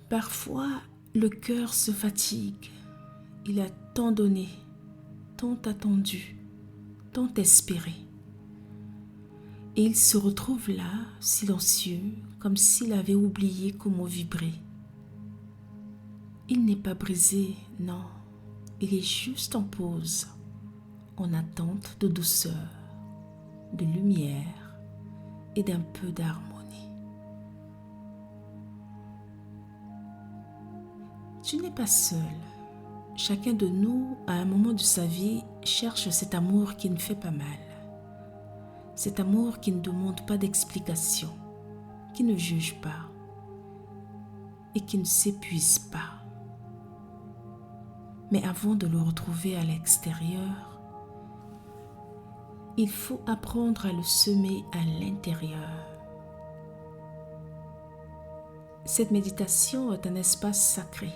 Parfois, le cœur se fatigue. Il a tant donné, tant attendu, tant espéré. Et il se retrouve là, silencieux, comme s'il avait oublié comment vibrer. Il n'est pas brisé, non. Il est juste en pause, en attente de douceur, de lumière et d'un peu d'harmonie. Tu n'es pas seul. Chacun de nous, à un moment de sa vie, cherche cet amour qui ne fait pas mal. Cet amour qui ne demande pas d'explication, qui ne juge pas et qui ne s'épuise pas. Mais avant de le retrouver à l'extérieur, il faut apprendre à le semer à l'intérieur. Cette méditation est un espace sacré.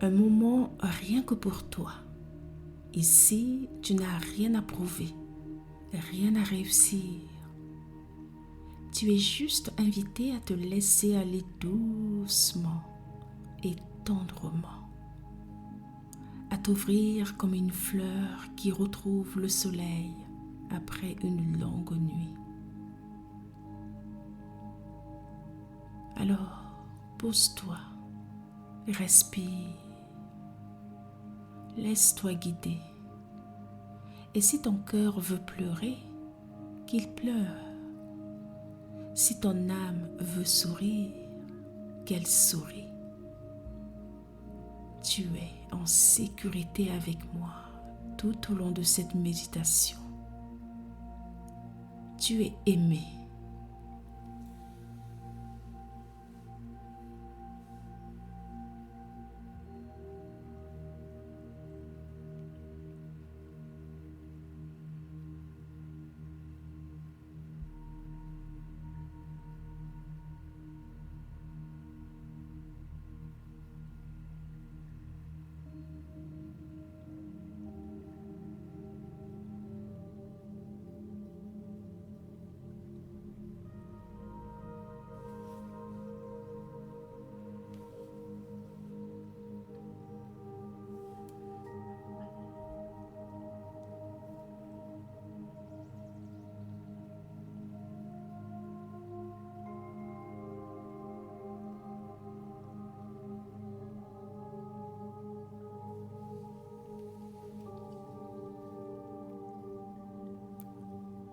Un moment rien que pour toi. Ici, tu n'as rien à prouver, rien à réussir. Tu es juste invité à te laisser aller doucement et tendrement, à t'ouvrir comme une fleur qui retrouve le soleil après une longue nuit. Alors, pose-toi, respire, laisse-toi guider. Et si ton cœur veut pleurer, qu'il pleure. Si ton âme veut sourire, qu'elle sourit. Tu es en sécurité avec moi tout au long de cette méditation. Tu es aimé.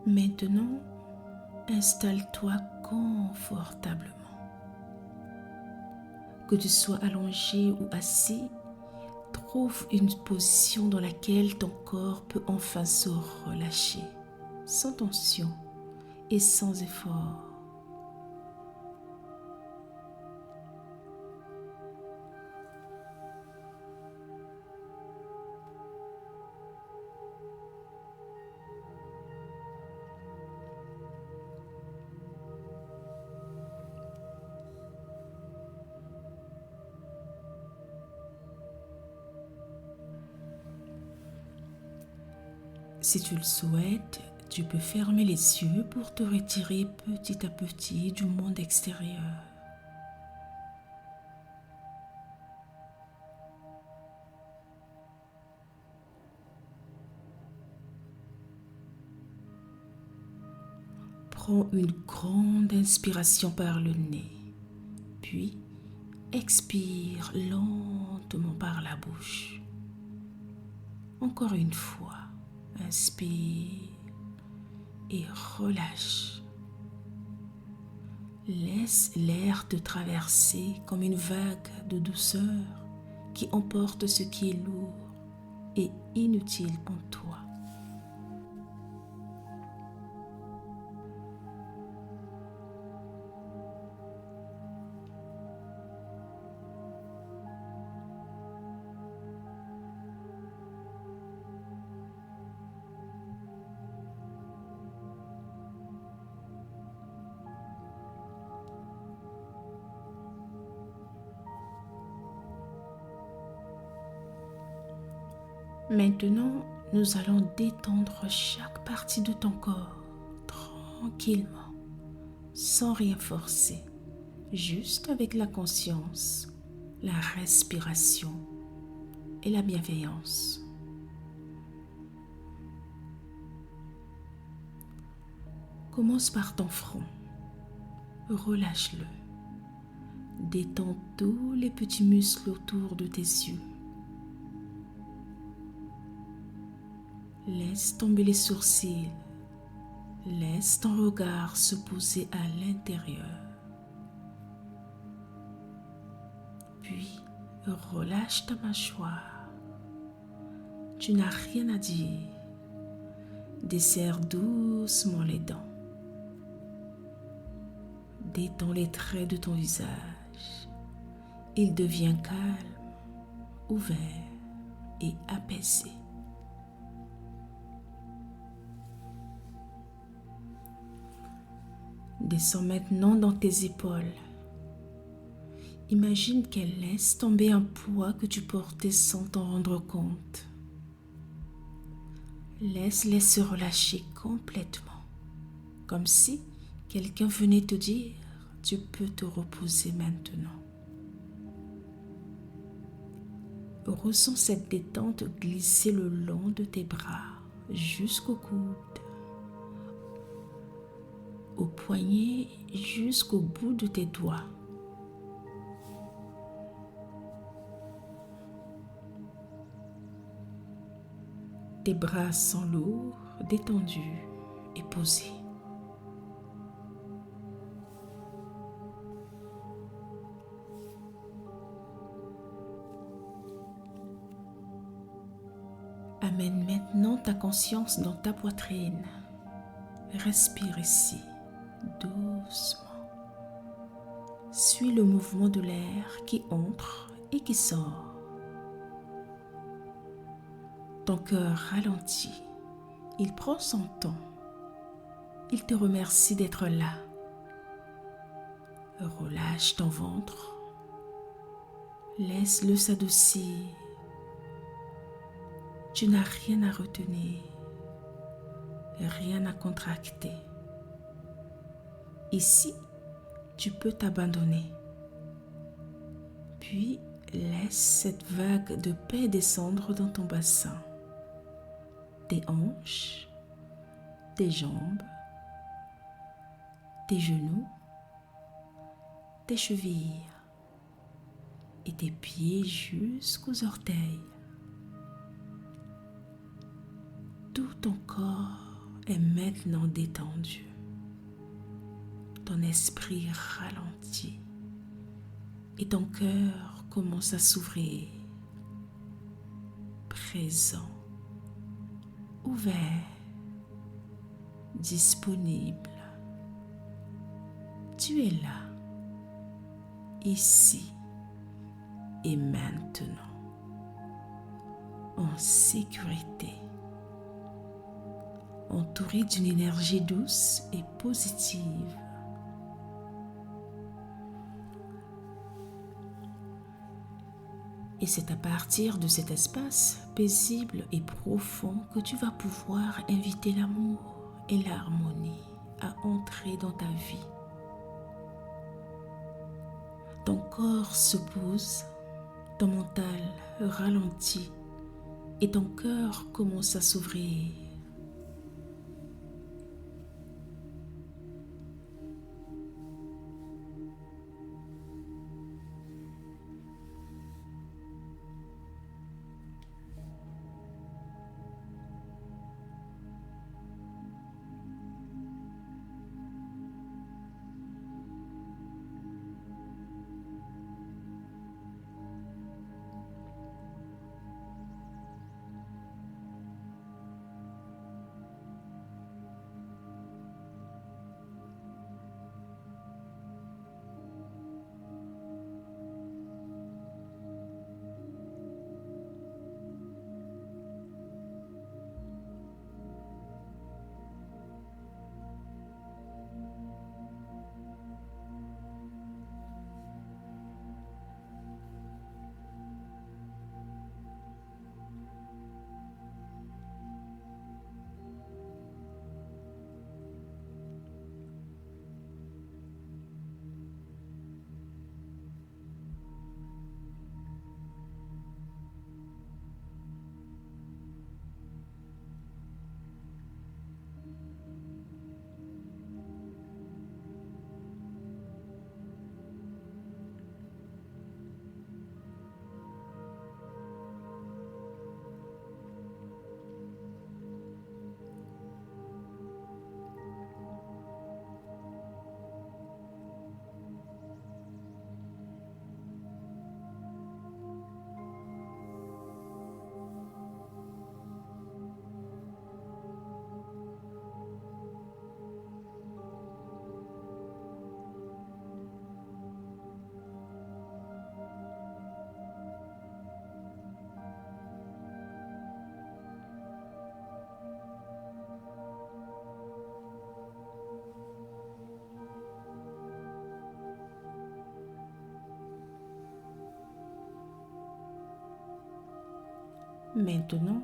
Maintenant, installe-toi confortablement. Que tu sois allongé ou assis, trouve une position dans laquelle ton corps peut enfin se relâcher, sans tension et sans effort. Si tu le souhaites, tu peux fermer les yeux pour te retirer petit à petit du monde extérieur. Prends une grande inspiration par le nez, puis expire lentement par la bouche. Encore une fois, inspire et relâche. Laisse l'air te traverser comme une vague de douceur qui emporte ce qui est lourd et inutile pour toi. Maintenant, nous allons détendre chaque partie de ton corps tranquillement, sans rien forcer, juste avec la conscience, la respiration et la bienveillance. Commence par ton front. Relâche-le. Détends tous les petits muscles autour de tes yeux. Laisse tomber les sourcils. Laisse ton regard se poser à l'intérieur. Puis, relâche ta mâchoire. Tu n'as rien à dire. Desserre doucement les dents. Détends les traits de ton visage. Il devient calme, ouvert et apaisé. Descends maintenant dans tes épaules. Imagine qu'elles laissent tomber un poids que tu portais sans t'en rendre compte. Laisse-les se relâcher complètement, comme si quelqu'un venait te dire « Tu peux te reposer maintenant ». Ressens cette détente glisser le long de tes bras jusqu'au coude, au poignet jusqu'au bout de tes doigts. Tes bras sont lourds, détendus et posés. Amène maintenant ta conscience dans ta poitrine. Respire ici, doucement. Suis le mouvement de l'air qui entre et qui sort. Ton cœur ralentit. Il prend son temps. Il te remercie d'être là. Relâche ton ventre. Laisse-le s'adoucir. Tu n'as rien à retenir, rien à contracter. Ici, tu peux t'abandonner. Puis, laisse cette vague de paix descendre dans ton bassin, tes hanches, tes jambes, tes genoux, tes chevilles et tes pieds jusqu'aux orteils. Tout ton corps est maintenant détendu. Ton esprit ralentit et ton cœur commence à s'ouvrir. Présent, ouvert, disponible. Tu es là, ici et maintenant, en sécurité. Entouré d'une énergie douce et positive. Et c'est à partir de cet espace paisible et profond que tu vas pouvoir inviter l'amour et l'harmonie à entrer dans ta vie. Ton corps se pose, ton mental ralentit et ton cœur commence à s'ouvrir. Maintenant,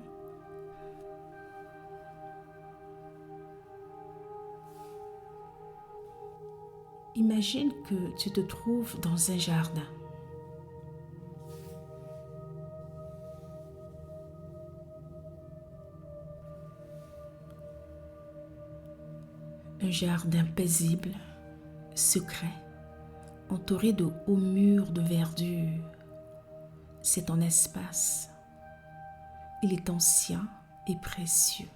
imagine que tu te trouves dans un jardin. Un jardin paisible, secret, entouré de hauts murs de verdure. C'est ton espace. Il est ancien et précieux.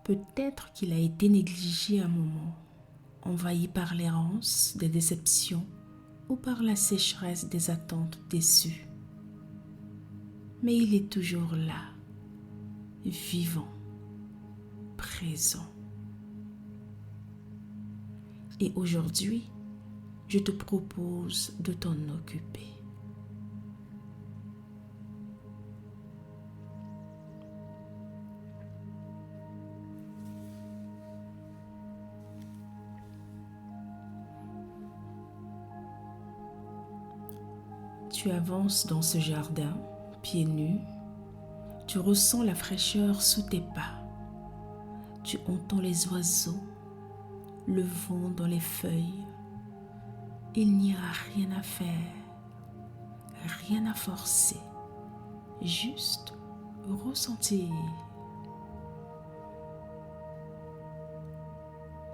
Peut-être qu'il a été négligé un moment, envahi par l'errance des déceptions ou par la sécheresse des attentes déçues. Mais il est toujours là, vivant, présent. Et aujourd'hui, je te propose de t'en occuper. Tu avances dans ce jardin, pieds nus. Tu ressens la fraîcheur sous tes pas. Tu entends les oiseaux, le vent dans les feuilles. Il n'y a rien à faire, rien à forcer, juste ressentir.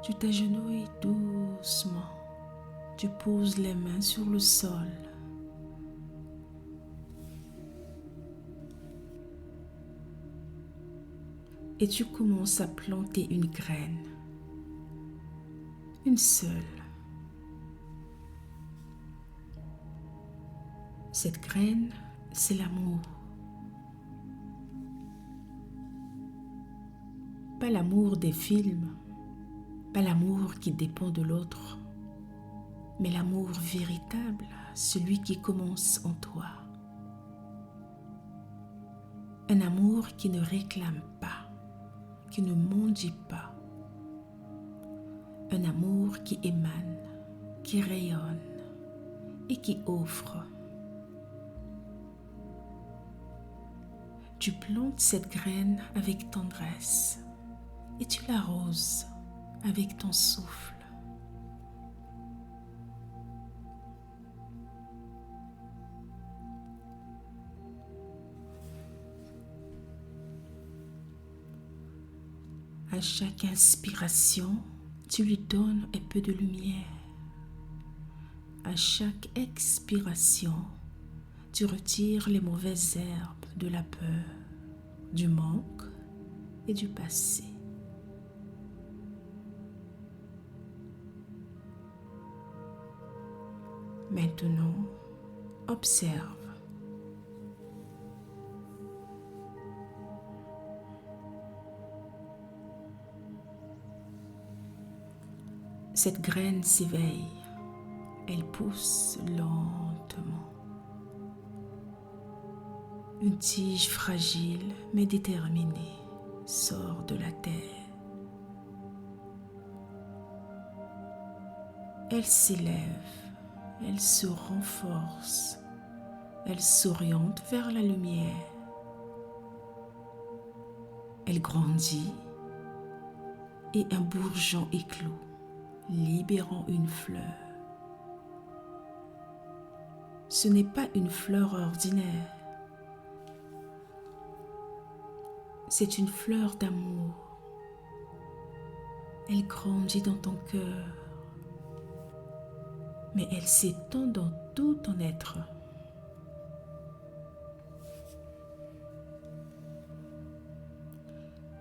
Tu t'agenouilles doucement. Tu poses les mains sur le sol. Et tu commences à planter une graine. Une seule. Cette graine, c'est l'amour. Pas l'amour des films, pas l'amour qui dépend de l'autre, mais l'amour véritable, celui qui commence en toi. Un amour qui ne réclame pas, qui ne mendie pas. Un amour qui émane, qui rayonne et qui offre. Tu plantes cette graine avec tendresse et tu l'arroses avec ton souffle. À chaque inspiration, tu lui donnes un peu de lumière. À chaque expiration, tu retires les mauvaises herbes de la peur, du manque et du passé. Maintenant, observe. Cette graine s'éveille, elle pousse lentement. Une tige fragile mais déterminée sort de la terre. Elle s'élève, elle se renforce, elle s'oriente vers la lumière. Elle grandit et un bourgeon éclot, libérant une fleur. Ce n'est pas une fleur ordinaire, c'est une fleur d'amour. Elle grandit dans ton cœur, mais elle s'étend dans tout ton être.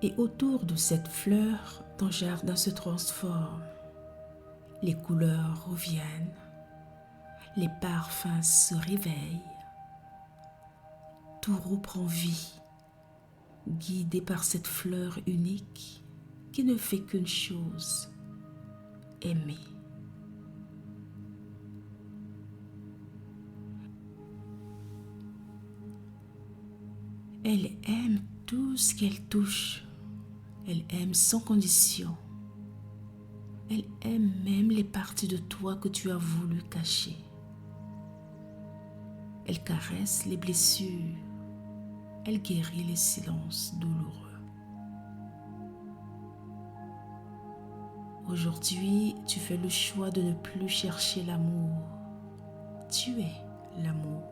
Et autour de cette fleur, ton jardin se transforme. Les couleurs reviennent, les parfums se réveillent. Tout reprend vie, guidé par cette fleur unique qui ne fait qu'une chose, aimer. Elle aime tout ce qu'elle touche. Elle aime sans condition. Elle aime même les parties de toi que tu as voulu cacher. Elle caresse les blessures, Elle guérit les silences douloureux. Aujourd'hui, tu fais le choix de ne plus chercher l'amour. Tu es l'amour.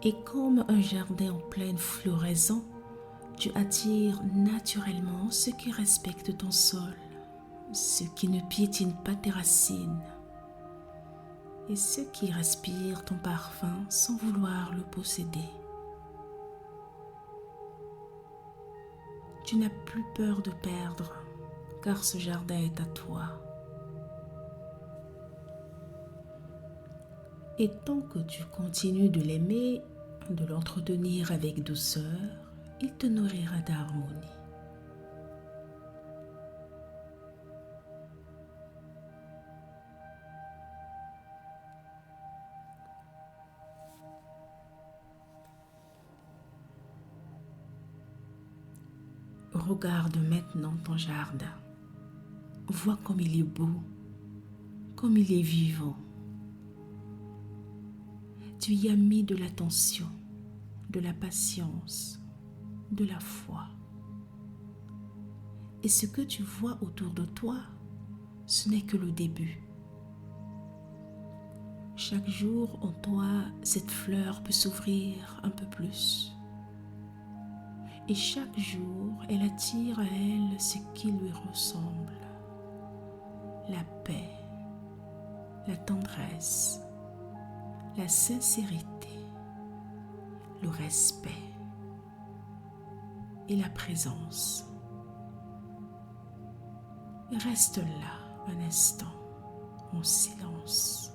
Et comme un jardin en pleine floraison, tu attires naturellement ceux qui respectent ton sol, ceux qui ne piétinent pas tes racines et ceux qui respirent ton parfum sans vouloir le posséder. Tu n'as plus peur de perdre, car ce jardin est à toi. Et tant que tu continues de l'aimer, de l'entretenir avec douceur, il te nourrira d'harmonie. Regarde maintenant ton jardin. Vois comme il est beau, comme il est vivant. Tu y as mis de l'attention, de la patience, de la foi. Et ce que tu vois autour de toi, ce n'est que le début. Chaque jour en toi, cette fleur peut s'ouvrir un peu plus. Et chaque jour, elle attire à elle ce qui lui ressemble. La paix, la tendresse, la sincérité, le respect et la présence. Reste là un instant en silence.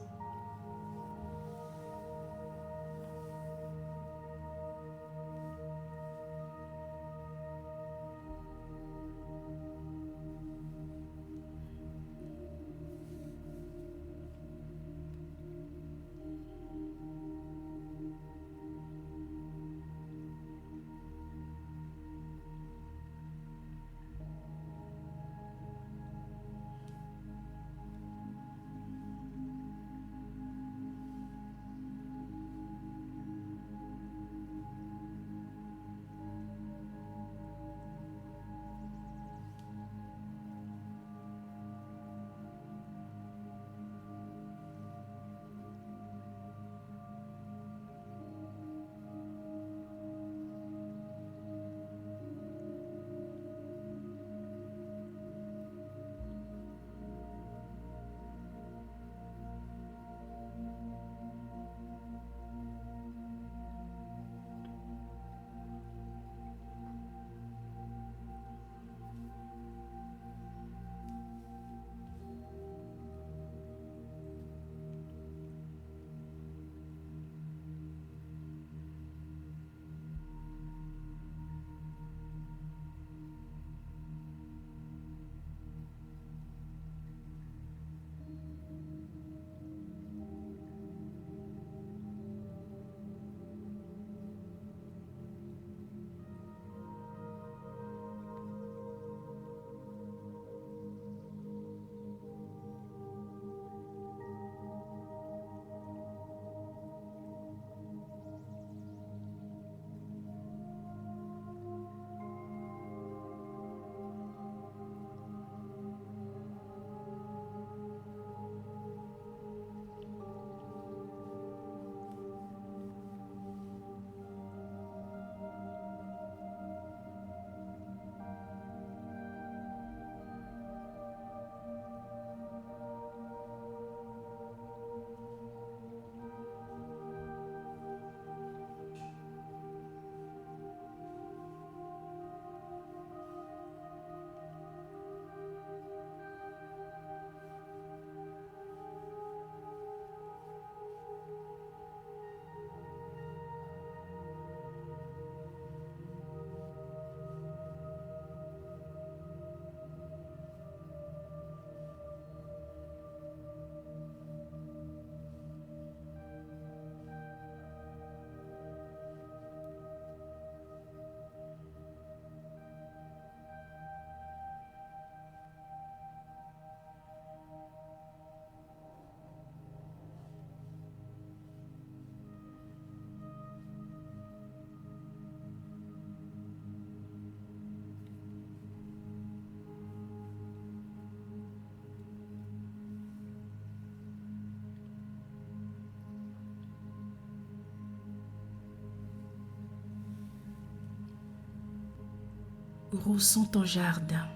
Ressens ton jardin.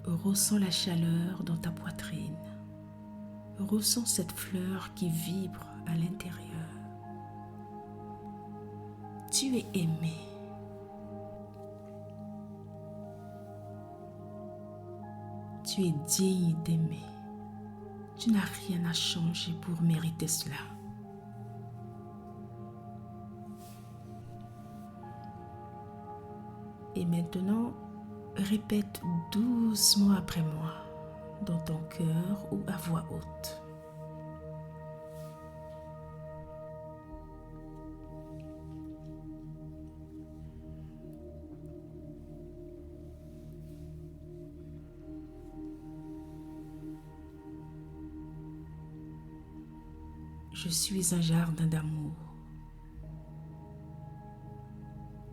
Ressens la chaleur dans ta poitrine. Ressens cette fleur qui vibre à l'intérieur. Tu es aimé. Tu es digne d'aimer. Tu n'as rien à changer pour mériter cela. Et maintenant, répète doucement après moi, dans ton cœur ou à voix haute. Je suis un jardin d'amour.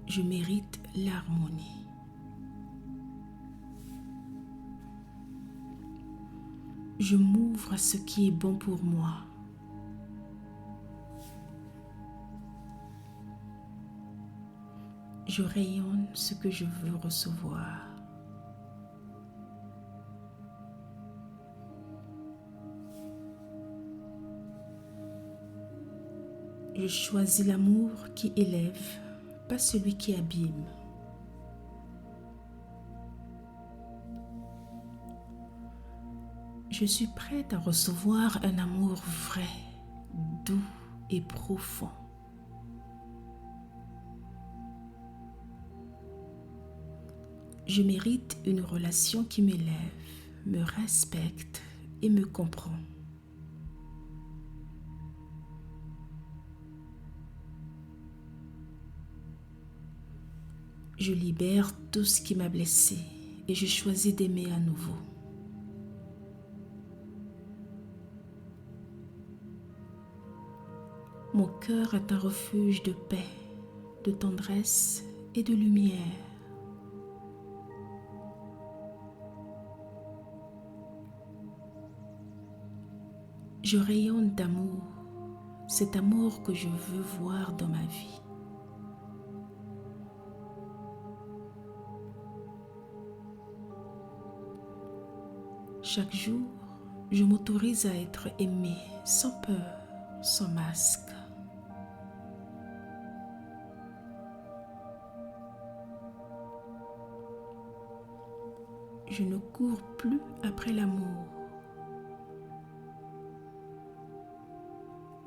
Je mérite l'harmonie. Je m'ouvre à ce qui est bon pour moi. Je rayonne ce que je veux recevoir. Je choisis l'amour qui élève, pas celui qui abîme. Je suis prête à recevoir un amour vrai, doux et profond. Je mérite une relation qui m'élève, me respecte et me comprend. Je libère tout ce qui m'a blessé et je choisis d'aimer à nouveau. Mon cœur est un refuge de paix, de tendresse et de lumière. Je rayonne d'amour, cet amour que je veux voir dans ma vie. Chaque jour, je m'autorise à être aimé sans peur, sans masque. Je ne cours plus après l'amour.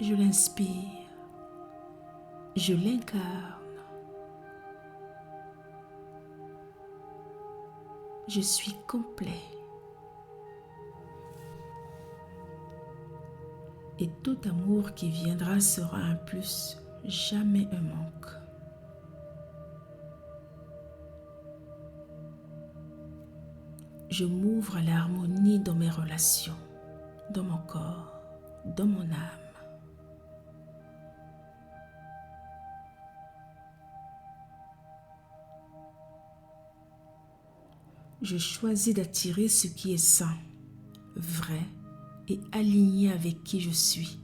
Je l'inspire, je l'incarne. Je suis complet. Et tout amour qui viendra sera un plus, jamais un manque. Je m'ouvre à l'harmonie dans mes relations, dans mon corps, dans mon âme. Je choisis d'attirer ce qui est sain, vrai et aligné avec qui je suis.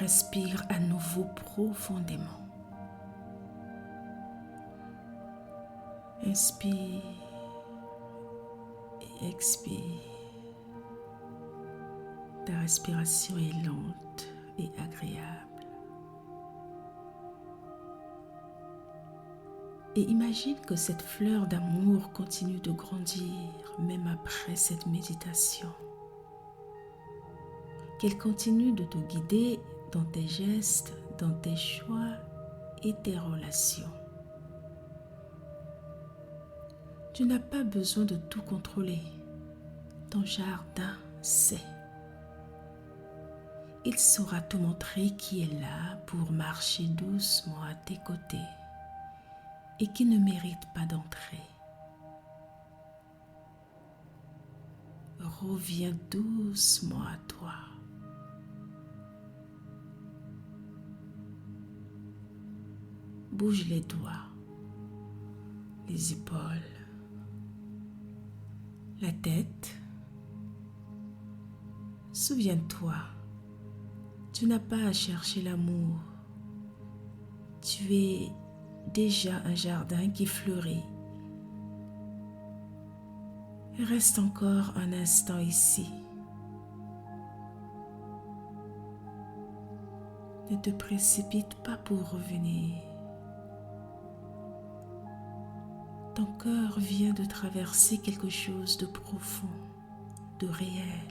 respire à nouveau profondément. Inspire et expire. Ta respiration est lente et agréable. Et imagine que cette fleur d'amour continue de grandir même après cette méditation. Qu'elle continue de te guider dans tes gestes, dans tes choix et tes relations. Tu n'as pas besoin de tout contrôler. Ton jardin sait. Il saura te montrer qui est là pour marcher doucement à tes côtés et qui ne mérite pas d'entrer. Reviens doucement à toi. Bouge les doigts, les épaules, la tête. Souviens-toi, tu n'as pas à chercher l'amour. Tu es déjà un jardin qui fleurit. Reste encore un instant ici. Ne te précipite pas pour revenir. Ton cœur vient de traverser quelque chose de profond, de réel.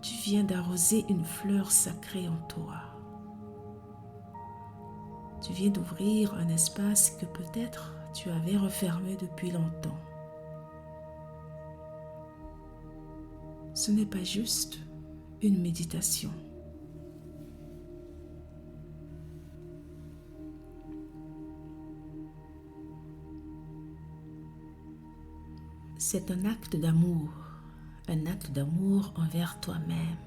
Tu viens d'arroser une fleur sacrée en toi. Tu viens d'ouvrir un espace que peut-être tu avais refermé depuis longtemps. Ce n'est pas juste une méditation. C'est un acte d'amour envers toi-même.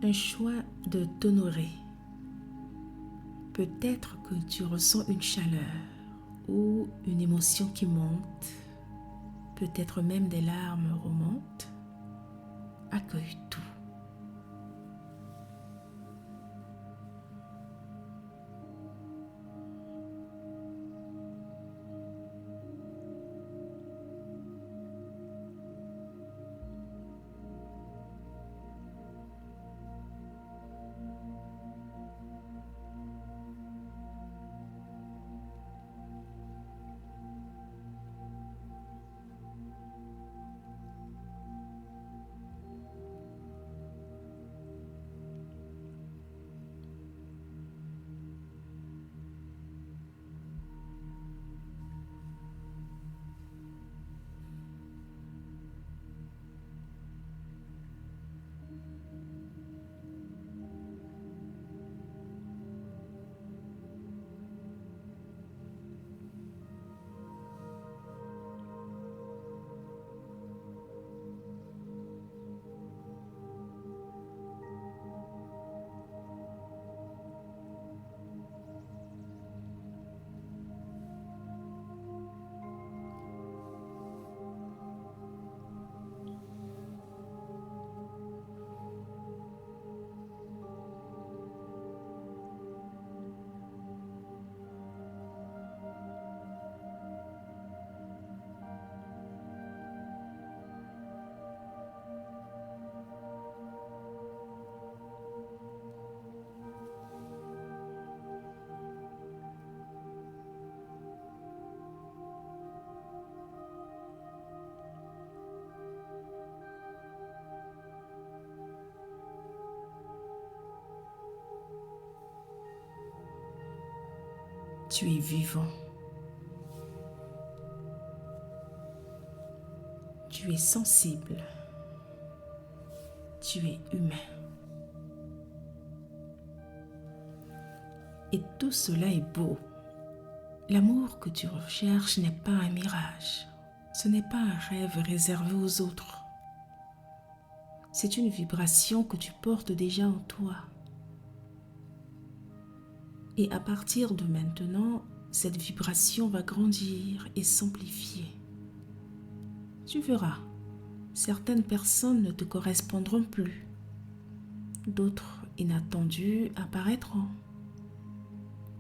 Un choix de t'honorer. Peut-être que tu ressens une chaleur ou une émotion qui monte, peut-être même des larmes remontent. Accueille tout. Tu es vivant. Tu es sensible. Tu es humain. Et tout cela est beau. L'amour que tu recherches n'est pas un mirage. Ce n'est pas un rêve réservé aux autres. C'est une vibration que tu portes déjà en toi. Et à partir de maintenant, cette vibration va grandir et s'amplifier. Tu verras, Certaines personnes ne te correspondront plus. D'autres inattendues apparaîtront.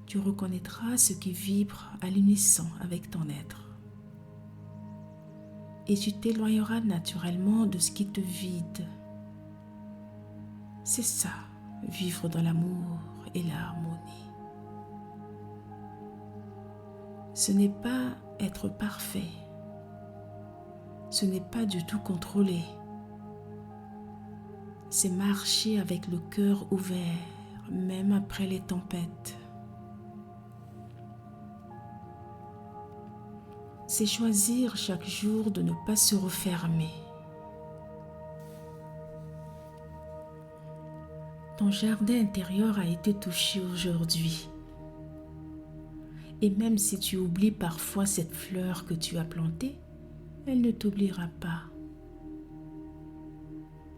Tu reconnaîtras ce qui vibre à l'unisson avec ton être. Et tu t'éloigneras naturellement de ce qui te vide. C'est ça, vivre dans l'amour et l'harmonie. Ce n'est pas être parfait. Ce n'est pas du tout contrôler. C'est marcher avec le cœur ouvert, même après les tempêtes. C'est choisir chaque jour de ne pas se refermer. Ton jardin intérieur a été touché aujourd'hui. Et même si tu oublies parfois cette fleur que tu as plantée, elle ne t'oubliera pas.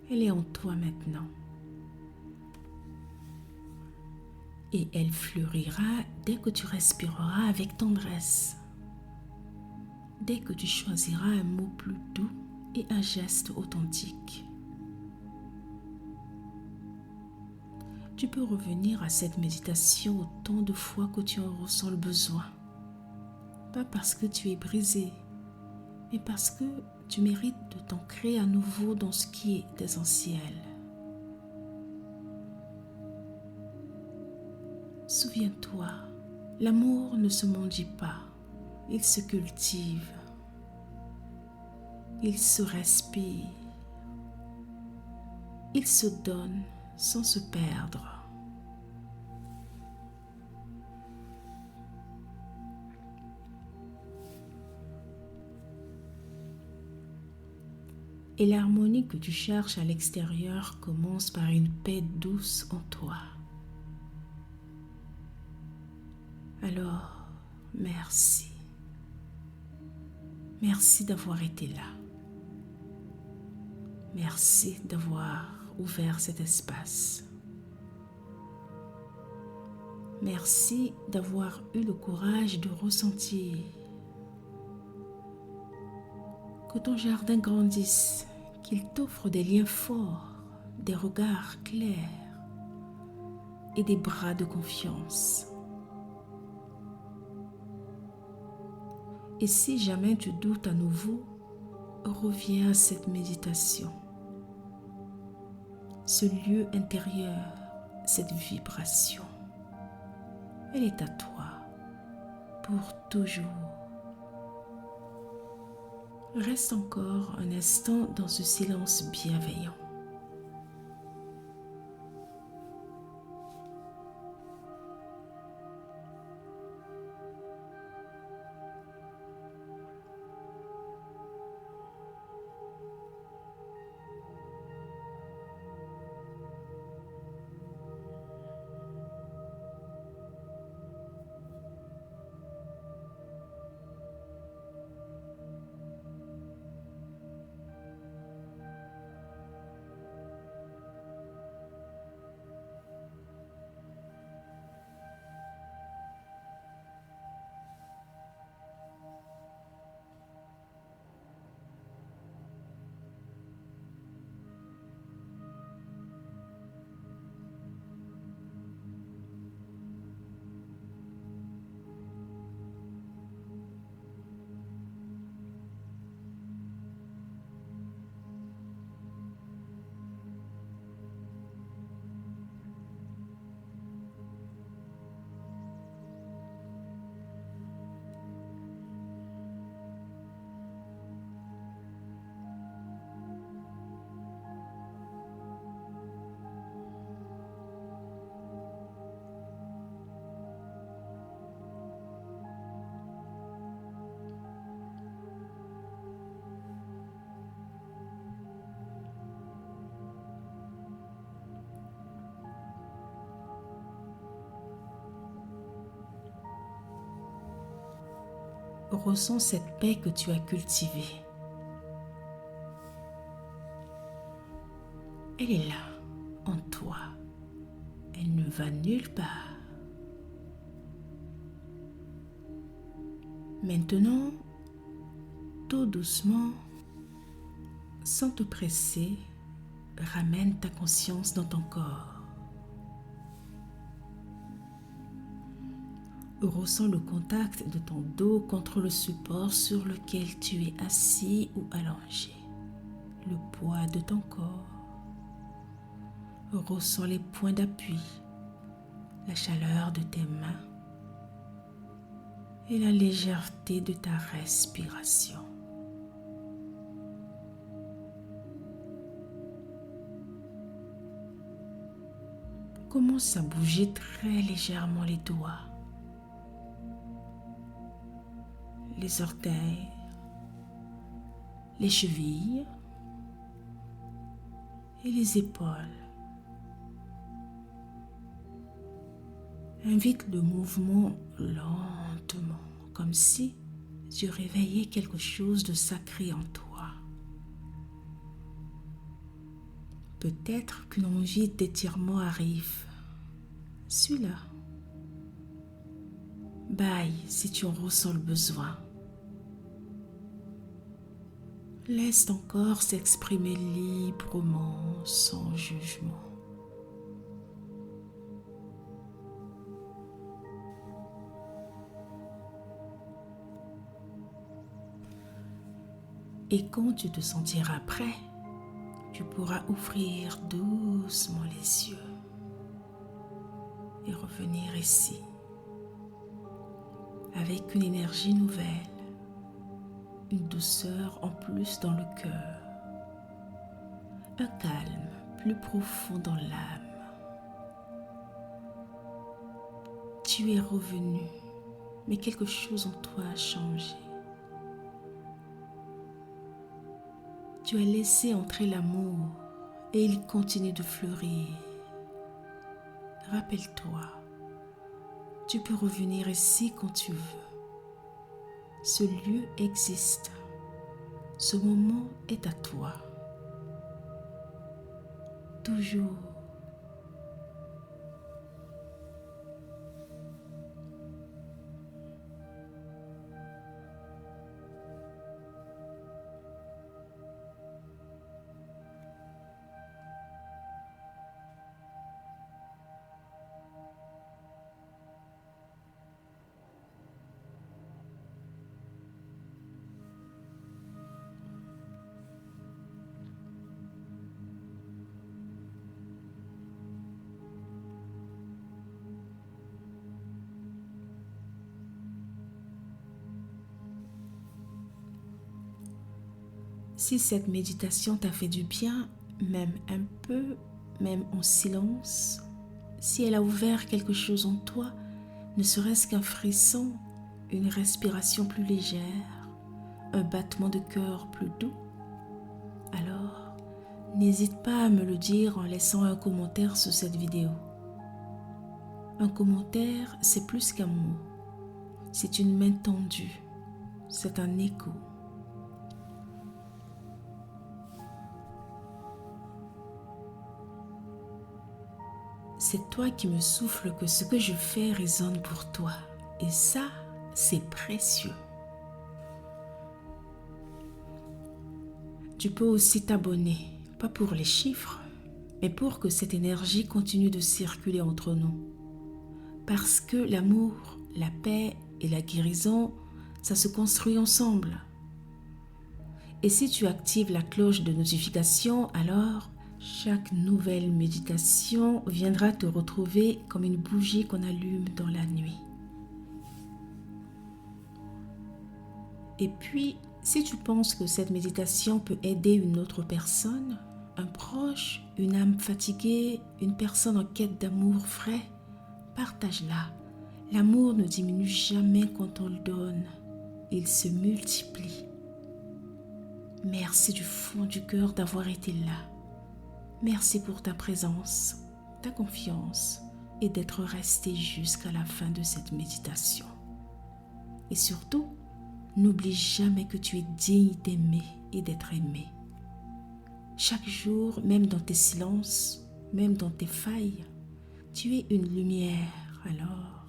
Elle est en toi maintenant. Et elle fleurira dès que tu respireras avec tendresse. Dès que tu choisiras un mot plus doux et un geste authentique. Tu peux revenir à cette méditation autant de fois que tu en ressens le besoin. Pas parce que tu es brisé, mais parce que tu mérites de t'ancrer à nouveau dans ce qui est essentiel. Souviens-toi, l'amour ne se mendie pas, il se cultive, il se respire, il se donne sans se perdre. Et l'harmonie que tu cherches à l'extérieur commence par une paix douce en toi. Alors, merci. Merci d'avoir été là. Merci d'avoir ouvert cet espace. Merci d'avoir eu le courage de ressentir. Que ton jardin grandisse, qu'il t'offre des liens forts, des regards clairs et des bras de confiance. Et si jamais tu doutes à nouveau, reviens à cette méditation. Ce lieu intérieur, cette vibration, elle est à toi pour toujours. Reste encore un instant dans ce silence bienveillant. Ressens cette paix que tu as cultivée. Elle est là, en toi. Elle ne va nulle part. Maintenant, tout doucement, Sans te presser, ramène ta conscience dans ton corps. Ressens le contact de ton dos contre le support sur lequel tu es assis ou allongé. Le poids de ton corps. Ressens les points d'appui, la chaleur de tes mains et la légèreté de ta respiration. Commence à bouger très légèrement les doigts, les orteils, les chevilles et les épaules. Invite le mouvement lentement, comme si tu réveillais quelque chose de sacré en toi. Peut-être qu'une envie d'étirement arrive. Suis-la. Bâille si tu en ressens le besoin. Laisse ton corps s'exprimer librement, sans jugement. Et quand tu te sentiras prêt, tu pourras ouvrir doucement les yeux et revenir ici avec une énergie nouvelle, une douceur en plus dans le cœur, un calme plus profond dans l'âme. Tu es revenu, mais quelque chose en toi a changé. Tu as laissé entrer l'amour et il continue de fleurir. Rappelle-toi, tu peux revenir ici quand tu veux. Ce lieu existe. Ce moment est à toi. Toujours. Si cette méditation t'a fait du bien, même un peu, même en silence, si elle a ouvert quelque chose en toi, ne serait-ce qu'un frisson, une respiration plus légère, un battement de cœur plus doux, alors n'hésite pas à me le dire en laissant un commentaire sous cette vidéo. Un commentaire, c'est plus qu'un mot, c'est une main tendue, c'est un écho. C'est toi qui me souffles que ce que je fais résonne pour toi. Et ça, c'est précieux. Tu peux aussi t'abonner, pas pour les chiffres, mais pour que cette énergie continue de circuler entre nous. Parce que l'amour, la paix et la guérison, ça se construit ensemble. Et si tu actives la cloche de notification, alors chaque nouvelle méditation viendra te retrouver comme une bougie qu'on allume dans la nuit. Et puis, si tu penses que cette méditation peut aider une autre personne, un proche, une âme fatiguée, une personne en quête d'amour frais, partage-la. L'amour ne diminue jamais quand on le donne, il se multiplie. Merci du fond du cœur d'avoir été là. Merci pour ta présence, ta confiance et d'être resté jusqu'à la fin de cette méditation. Et surtout, n'oublie jamais que tu es digne d'aimer et d'être aimé. Chaque jour, même dans tes silences, même dans tes failles, tu es une lumière. Alors,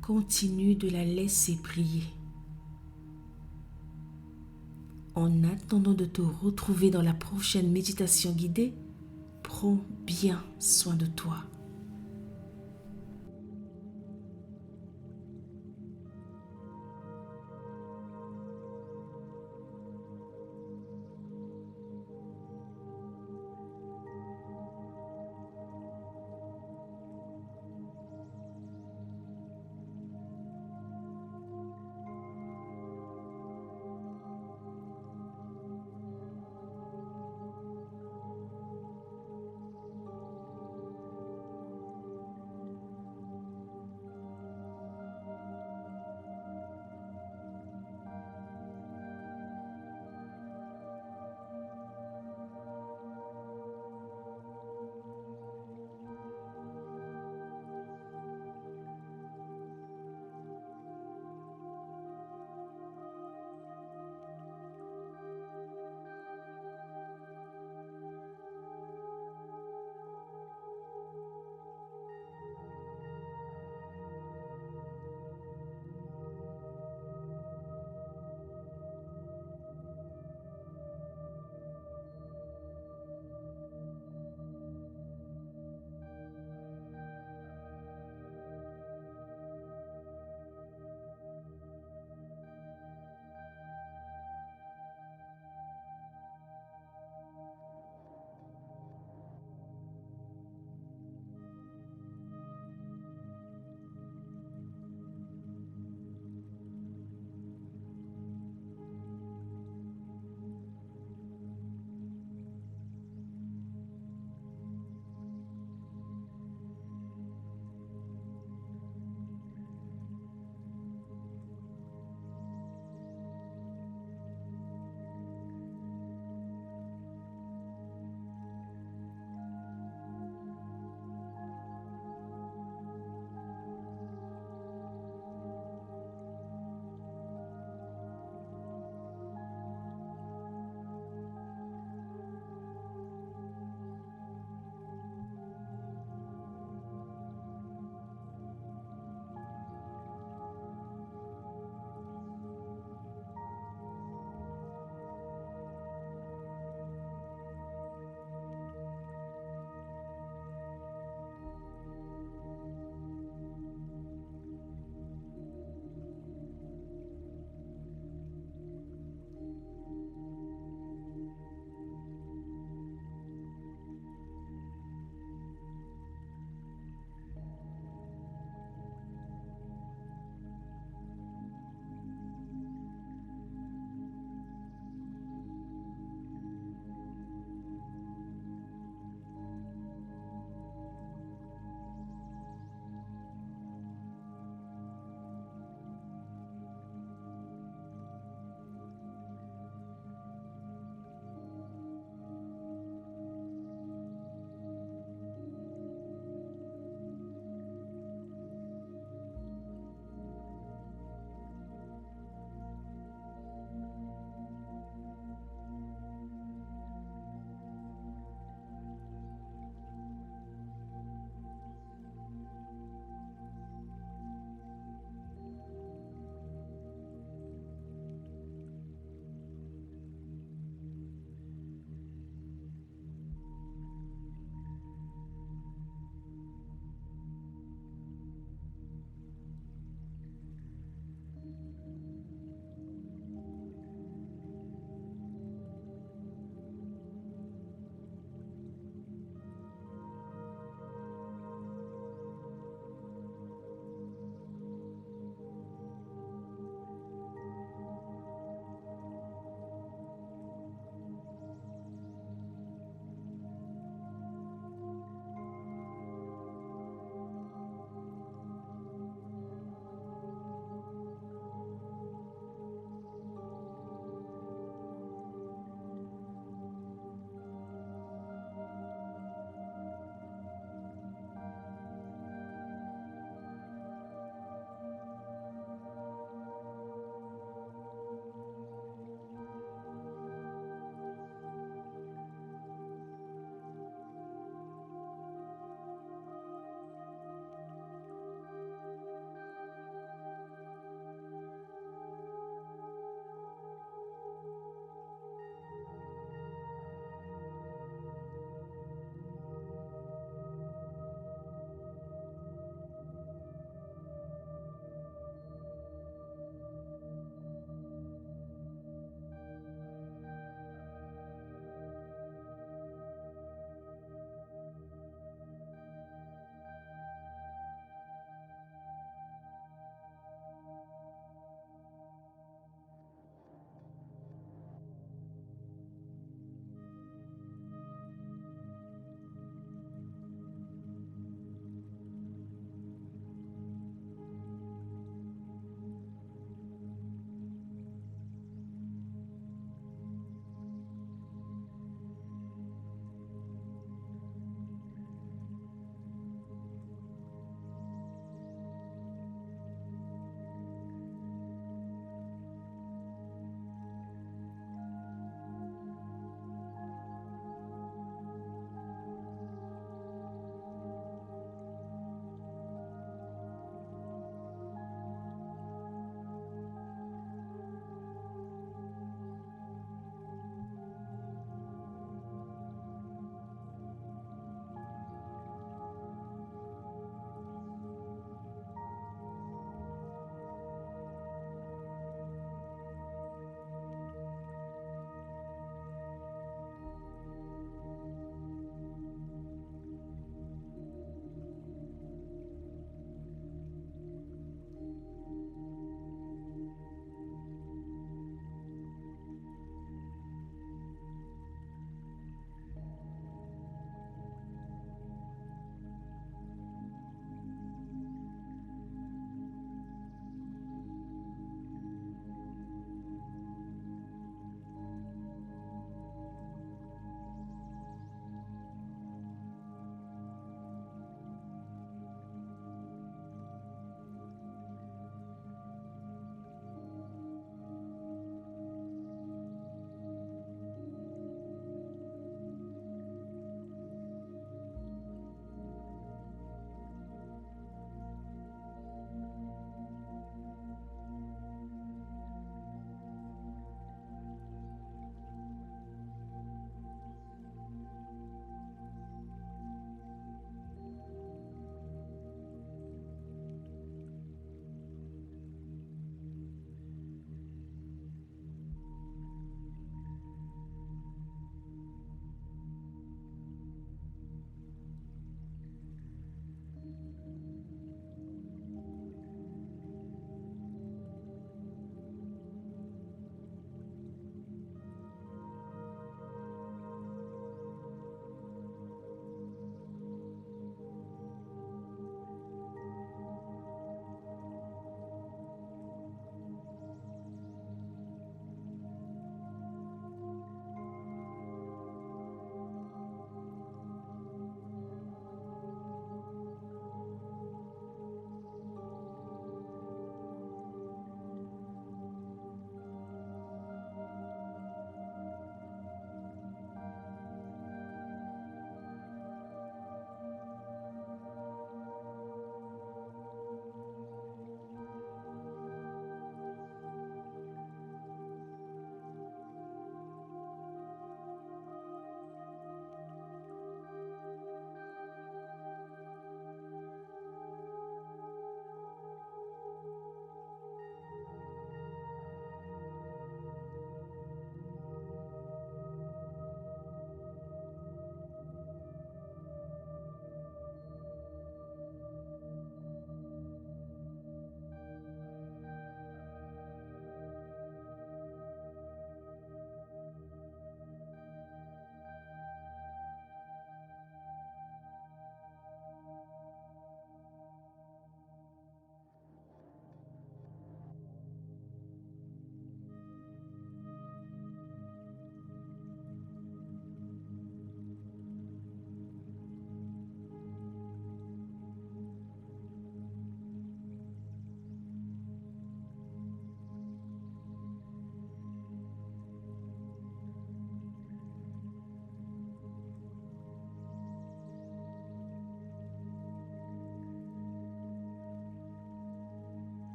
continue de la laisser briller. En attendant de te retrouver dans la prochaine méditation guidée, prends bien soin de toi.